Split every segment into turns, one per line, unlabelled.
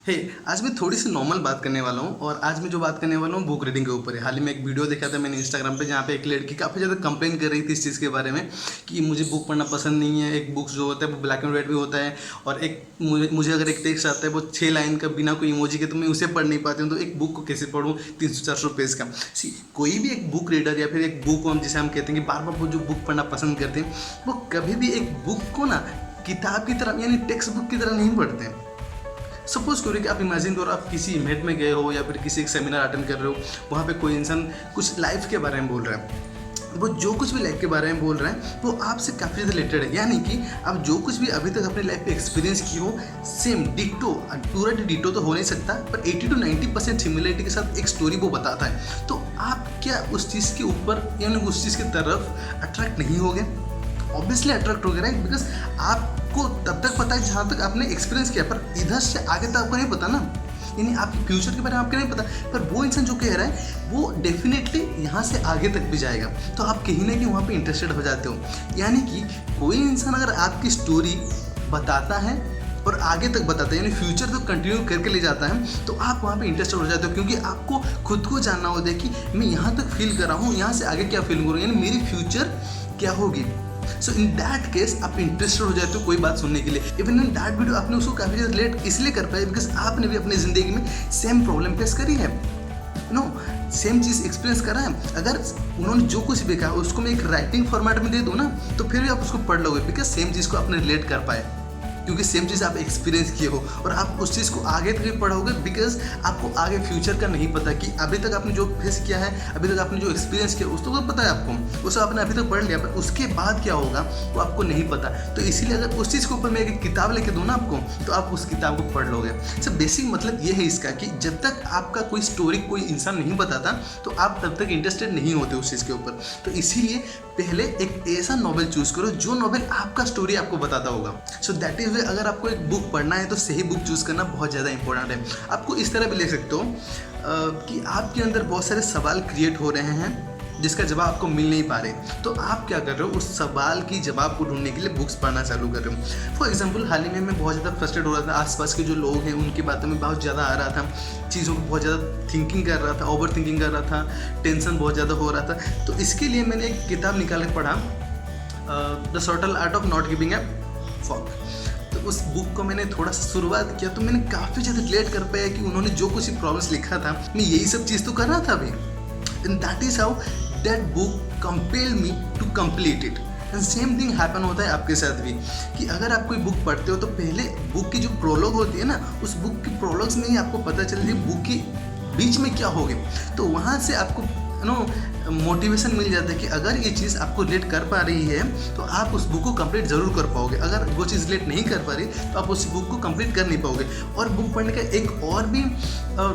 हे आज मैं थोड़ी सी नॉर्मल बात करने वाला हूँ और आज मैं जो बात करने वाला हूँ बुक रीडिंग के ऊपर है। हाल ही में एक वीडियो देखा था मैंने इंस्टाग्राम पे, जहाँ पे एक लड़की काफ़ी ज़्यादा कंप्लेन कर रही थी इस चीज़ के बारे में कि मुझे बुक पढ़ना पसंद नहीं है। एक बुक्स जो होता है वो ब्लैक एंड वाइट भी होता है और एक मुझे अगर एक टेक्स्ट आता है वो 6 लाइन का बिना कोई इमोजी के, तो मैं उसे पढ़ नहीं पाती हूँ। तो एक बुक को कैसे पढ़ूँ 300-400 पेज का। सी कोई भी एक बुक रीडर या फिर एक बुक हम जिसे हम कहते हैं कि बार बार वो जो बुक पढ़ना पसंद करते हैं, वो कभी भी एक बुक को ना किताब की तरह यानी टेक्स्ट बुक की तरह नहीं पढ़ते हैं। सपोज करो कि आप इमेजिन करो आप किसी इवेंट में गए हो या फिर किसी एक सेमिनार अटेंड कर रहे हो, वहाँ पे कोई इंसान कुछ लाइफ के बारे में बोल रहा है। वो जो कुछ भी लाइफ के बारे में बोल रहा है वो आपसे काफ़ी ज़्यादा रिलेटेड है, यानी कि आप जो कुछ भी अभी तक अपनी लाइफ पे एक्सपीरियंस की हो, सेम डिक्टो, पूरा डिक्टो तो हो नहीं सकता पर 80 to 90% सिमिलरिटी के साथ एक स्टोरी वो बताता है। तो आप क्या उस चीज़ के ऊपर यानी उस चीज़ की तरफ अट्रैक्ट नहीं होगे? ऑब्वियसली अट्रैक्ट हो गया, राइट? बिकॉज आपको तब तक पता है जहाँ तक आपने एक्सपीरियंस किया, पर इधर से आगे तक आपको नहीं पता ना, यानी आपके फ्यूचर के बारे में आपको नहीं पता। पर वो इंसान जो कह रहा है वो डेफिनेटली यहाँ से आगे तक भी जाएगा, तो आप कहीं ना कहीं वहाँ पे इंटरेस्टेड हो जाते हो। यानी कि कोई इंसान अगर आपकी स्टोरी बताता है और आगे तक बताता है, यानी फ्यूचर तो कंटिन्यू करके ले जाता है, तो आप वहाँ पे इंटरेस्टेड हो जाते हो, क्योंकि आपको खुद को जानना होता है कि मैं यहाँ तक फील कर रहा हूँ, यहाँ से आगे क्या फील करूँ, यानी मेरी फ्यूचर क्या होगी। सो इन दैट केस आप इंटरेस्टेड हो जाते हो कोई बात सुनने के लिए। इवन इन दैट वीडियो आपने उसको काफ़ी ज़्यादा रिलेट इसलिए कर पाए बिकॉज आपने भी अपनी ज़िंदगी में सेम प्रॉब्लम फेस करी है, नो सेम चीज़ एक्सपीरियंस करा है। अगर उन्होंने जो कुछ भी कहा उसको मैं एक राइटिंग फॉर्मेट में दे दूँ ना, तो फिर भी आप उसको पढ़ लोगे बिकॉज सेम चीज़ को आपने रिलेट कर पाए, क्योंकि सेम चीज़ आप एक्सपीरियंस किए हो और आप उस चीज़ को आगे तक भी पढ़ोगे बिकॉज आपको आगे फ्यूचर का नहीं पता कि अभी तक आपने जो फेस किया है, अभी तक आपने जो एक्सपीरियंस किया उसको तो पता है आपको, उसे आपने अभी तक पढ़ लिया, पर उसके बाद क्या होगा वो आपको नहीं पता। तो इसीलिए अगर उस चीज़ के ऊपर मैं एक किताब लेके दूँ ना आपको, तो आप उस किताब को पढ़ लोगे। सर बेसिक मतलब ये है इसका कि जब तक आपका कोई स्टोरी कोई इंसान नहीं बताता तो आप तब तक इंटरेस्टेड नहीं होते उस चीज़ के ऊपर। तो इसीलिए पहले एक ऐसा नॉवेल चूज़ करो जो नॉवेल आपका स्टोरी आपको बताता होगा। सो दैट इज वे अगर आपको एक बुक पढ़ना है तो सही बुक चूज़ करना बहुत ज़्यादा इंपॉर्टेंट है। आपको इस तरह भी ले सकते हो कि आपके अंदर बहुत सारे सवाल क्रिएट हो रहे हैं जिसका जवाब आपको मिल नहीं पा रहे, तो आप क्या कर रहे हो, उस सवाल की जवाब को ढूंढने के लिए बुक्स पढ़ना चालू कर रहे हो। फॉर एग्जांपल हाल ही में मैं बहुत ज़्यादा फ्रस्ट्रेट हो रहा था, आसपास के जो लोग हैं उनकी बातों में बहुत ज़्यादा आ रहा था, चीज़ों को बहुत ज़्यादा थिंकिंग कर रहा था, ओवर थिंकिंग कर रहा था, टेंशन बहुत ज़्यादा हो रहा था। तो इसके लिए मैंने एक किताब निकाल के पढ़ा, the subtle art of not giving a fuck. तो उस बुक को मैंने थोड़ा सा शुरुआत किया तो मैंने काफ़ी ज़्यादा रिलेट कर पाया कि उन्होंने जो कुछ प्रॉब्लम्स लिखा था मैं यही सब चीज़ तो कर रहा था अभी। And that is how that book compel me to complete it. And same thing happen होता है आपके साथ भी कि अगर आप कोई बुक पढ़ते हो तो पहले बुक की जो प्रोलॉग होती है ना, उस बुक की प्रोलॉग्स में ही आपको पता चलती है बुक के बीच में क्या हो गया, तो वहाँ से आपको मोटिवेशन मिल जाता है कि अगर ये चीज़ आपको रिलेट कर पा रही है तो आप उस बुक को कंप्लीट ज़रूर कर पाओगे। अगर वो चीज़ रिलेट नहीं कर पा रही तो आप उस बुक को कंप्लीट कर नहीं पाओगे। और बुक पढ़ने का एक और भी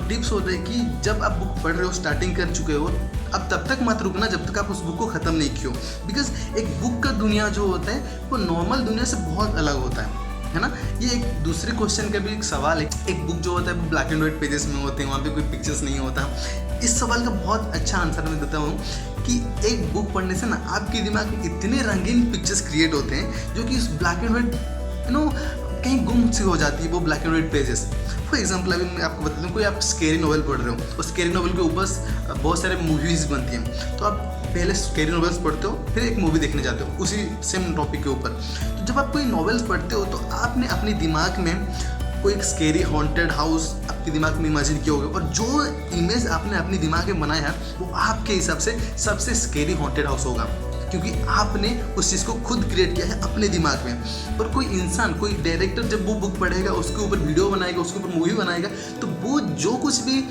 टिप्स होता है कि जब आप बुक पढ़ रहे हो, स्टार्टिंग कर चुके हो, अब तब तक मत रुकना जब तक आप उस बुक को ख़त्म नहीं किए हो। बिकॉज एक बुक का दुनिया जो होता है वो नॉर्मल दुनिया से बहुत अलग होता है ना। ये एक दूसरे क्वेश्चन का भी एक सवाल है। एक बुक जो होता है वो ब्लैक एंड वाइट पेजेस में होते हैं, वहाँ पे कोई पिक्चर्स नहीं होता। इस सवाल का बहुत अच्छा आंसर मैं देता हूँ कि एक बुक पढ़ने से ना आपके दिमाग में इतने रंगीन पिक्चर्स क्रिएट होते हैं जो कि उस ब्लैक एंड वाइट कहीं गुम सी हो जाती है वो black and white pages. For example अभी मैं आपको बताता हूँ, कोई आप स्केरी नॉवल पढ़ रहे हो, उस स्केरी नॉवल के ऊपर बहुत सारे मूवीज़ बनती हैं, तो आप पहले स्केरी नॉवेल्स पढ़ते हो फिर एक मूवी देखने जाते हो उसी सेम टॉपिक के ऊपर। तो जब आप कोई नॉवेल्स पढ़ते हो तो आपने अपने दिमाग में कोई एक स्केरी हॉन्टेड हाउस आपके दिमाग में इमेजिन किया होगा, और जो इमेज आपने अपने दिमाग में बनाया है वो आपके हिसाब से सबसे स्केरी हॉन्टेड हाउस होगा, क्योंकि आपने उस चीज़ को खुद क्रिएट किया है अपने दिमाग में। और कोई इंसान, कोई डायरेक्टर जब वो बुक पढ़ेगा, उसके ऊपर वीडियो बनाएगा, उसके ऊपर मूवी बनाएगा, तो वो जो कुछ भी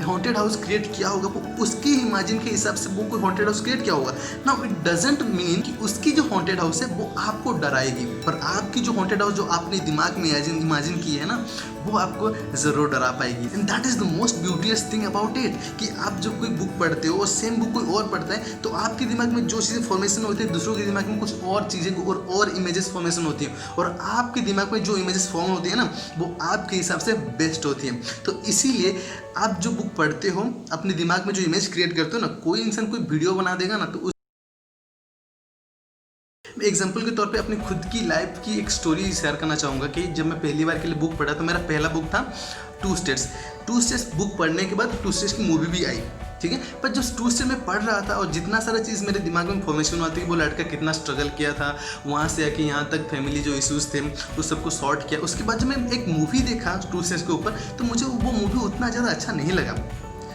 हॉन्टेड हाउस क्रिएट किया होगा वो उसकी इमेजिन के हिसाब से वो कोई हॉन्टेड हाउस क्रिएट किया होगा। नाउ इट डजेंट मीन कि उसकी जो हॉन्टेड हाउस है वो आपको डराएगी, पर आपकी जो हॉन्टेड हाउस जो आपने दिमाग में इमेजिन की है ना, वो आपको ज़रूर डरा पाएगी। And that is the most beautiful thing about it कि आप जब कोई बुक पढ़ते हो और सेम बुक कोई और पढ़ता है तो आपके दिमाग में जो चीज़ें फॉर्मेशन होती है दूसरों के दिमाग में कुछ और चीज़ें और इमेजेस फॉर्मेशन होती है, और आपके दिमाग में जो इमेजेस फॉर्म होती है ना वो आपके हिसाब से बेस्ट होती है। तो इसीलिए आप जो बुक पढ़ते हो अपने दिमाग में जो इमेज क्रिएट करते हो ना, कोई इंसान कोई वीडियो बना देगा ना तो एग्जाम्पल के तौर पे अपनी खुद की लाइफ की एक स्टोरी शेयर करना चाहूँगा कि जब मैं पहली बार के लिए बुक पढ़ा तो मेरा पहला बुक था टू स्टेट्स बुक पढ़ने के बाद टू स्टेट्स की मूवी भी आई, ठीक है। पर जो टू स्टेट में पढ़ रहा था और जितना सारा चीज़ मेरे दिमाग में इन्फॉर्मेशन आती है कि वो लड़का कितना स्ट्रगल किया था वहाँ से आके यहाँ तक, फैमिली जो इश्यूज थे उस सबको सॉर्ट किया। उसके बाद जब मैं एक मूवी देखा टू स्टेट्स के ऊपर तो मुझे वो मूवी उतना ज़्यादा अच्छा नहीं लगा।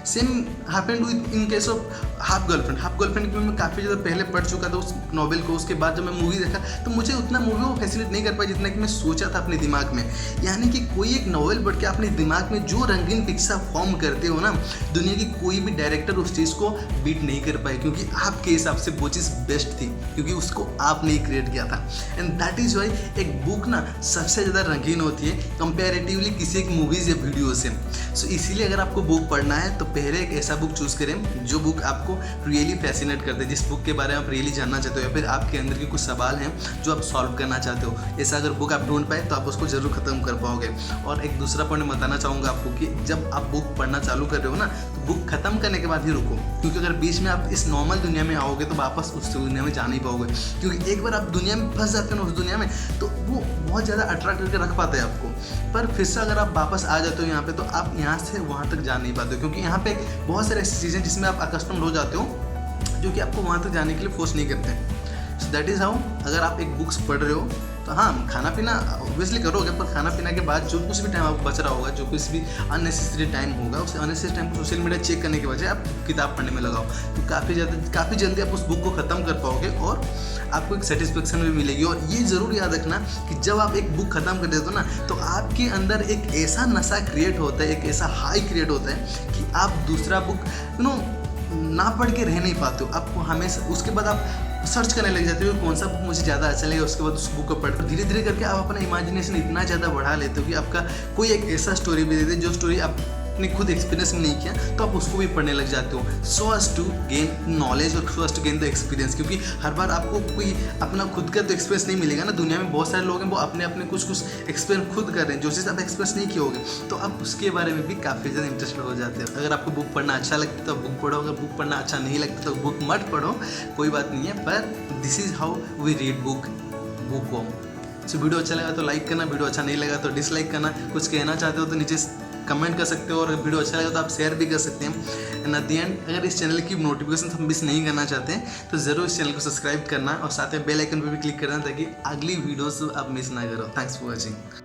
Same happened with in case of half girlfriend की मैं काफ़ी ज़्यादा पहले पढ़ चुका था उस नॉवेल को। उसके बाद जब मैं मूवी देखा तो मुझे उतना मूवी वो फैसिनेट नहीं कर पाई जितना कि मैं सोचा था अपने दिमाग में। यानी कि कोई एक नॉवेल पढ़ के अपने दिमाग में जो रंगीन पिक्चर फॉर्म करते हो ना, दुनिया की कोई भी डायरेक्टर उस चीज़ को बीट नहीं कर पाए, क्योंकि आपके हिसाब से वो चीज़ बेस्ट थी, क्योंकि उसको आपने क्रिएट किया था। एंड दैट इज़ वाई एक बुक ना सबसे ज़्यादा रंगीन होती है कंपेरेटिवली किसी एक मूवीज़ या वीडियो से। सो इसीलिए अगर आपको बुक पढ़ना है तो पहले एक ऐसा बुक चूज़ करें जो बुक आपको रियली फैसिनेट करते हैं, जिस बुक के बारे में आप रियली जानना चाहते हो या फिर आपके अंदर के कुछ सवाल हैं जो आप सॉल्व करना चाहते हो। ऐसा अगर बुक आप ढूंढ पाए तो आप उसको जरूर ख़त्म कर पाओगे। और एक दूसरा पॉइंट बताना चाहूँगा आपको कि जब आप बुक पढ़ना चालू कर रहे हो ना तो बुक खत्म करने के बाद ही रुको, क्योंकि अगर बीच में आप इस नॉर्मल दुनिया में आओगे तो वापस उस दुनिया में जा नहीं पाओगे। क्योंकि एक बार आप दुनिया में फंस जाते हो ना उस दुनिया में तो वो बहुत ज़्यादा अट्रैक्ट करके रख पाता है आपको। पर फिर से अगर आप वापस आ जाते हो यहाँ पे तो आप यहाँ से वहाँ तक जा नहीं पाते हो, क्योंकि यहाँ पे बहुत सारी ऐसी चीज़ें जिसमें आप अकस्टम्ड हो जाते हो जो कि आपको वहाँ तक जाने के लिए फोर्स नहीं करते। सो दैट इज़ हाउ अगर आप एक बुक्स पढ़ रहे हो तो हाँ, खाना पीना ऑब्वियसली करोगे, पर खाना पीना के बाद जो कुछ भी टाइम आपको बच रहा होगा, जो कुछ भी अननेसेसरी टाइम होगा, उस अननेसेसरी टाइम को सोशल मीडिया चेक करने के बजाय आप किताब पढ़ने में लगाओ तो काफ़ी जल्दी आप उस बुक को ख़त्म कर पाओगे और आपको एक सेटिस्फेक्शन भी मिलेगी। और ये ज़रूर याद रखना कि जब आप एक बुक ख़त्म कर देते हो ना तो आपके अंदर एक ऐसा नशा क्रिएट होता है, एक ऐसा हाई क्रिएट होता है कि आप दूसरा बुक ना पढ़ के रह नहीं पाते हो। आपको हमेशा उसके बाद आप सर्च करने लग जाते हो कौन सा बुक मुझे ज़्यादा अच्छा लगेगा, उसके बाद उस बुक को पढ़कर धीरे धीरे करके आप अपना इमेजिनेशन इतना ज़्यादा बढ़ा लेते हो कि आपका कोई एक ऐसा स्टोरी भी दे दे जो स्टोरी आपने खुद एक्सपीरियंस में नहीं किया तो आप उसको भी पढ़ने लग जाते हो, so as to gain knowledge और so as to gain the experience. क्योंकि हर बार आपको कोई अपना खुद का तो एक्सपीरियंस नहीं मिलेगा ना, दुनिया में बहुत सारे लोग हैं वो अपने अपने कुछ एक्सपीरियंस खुद कर रहे हैं, जो चीज़ आप एक्सपीरियंस नहीं किए होगे तो आप उसके बारे में भी काफ़ी ज़्यादा इंटरेस्टेड हो जाते हो। अगर आपको बुक पढ़ना अच्छा लगता है तो बुक पढ़ो, अगर बुक पढ़ना अच्छा नहीं लगता तो बुक मत पढ़ो, कोई बात नहीं है। पर this is how we read bookworm. So video अच्छा लगा तो लाइक करना, वीडियो अच्छा नहीं लगा तो डिसलाइक करना। कुछ कहना चाहते हो तो नीचे कमेंट कर सकते हो और वीडियो अच्छा लगा तो आप शेयर भी कर सकते हैं। एंड एट द एंड अगर इस चैनल की नोटिफिकेशन हम मिस नहीं करना चाहते हैं तो ज़रूर इस चैनल को सब्सक्राइब करना और साथ में बेल आइकन पर भी क्लिक करना ताकि अगली वीडियोस आप मिस ना करो। Thanks for watching.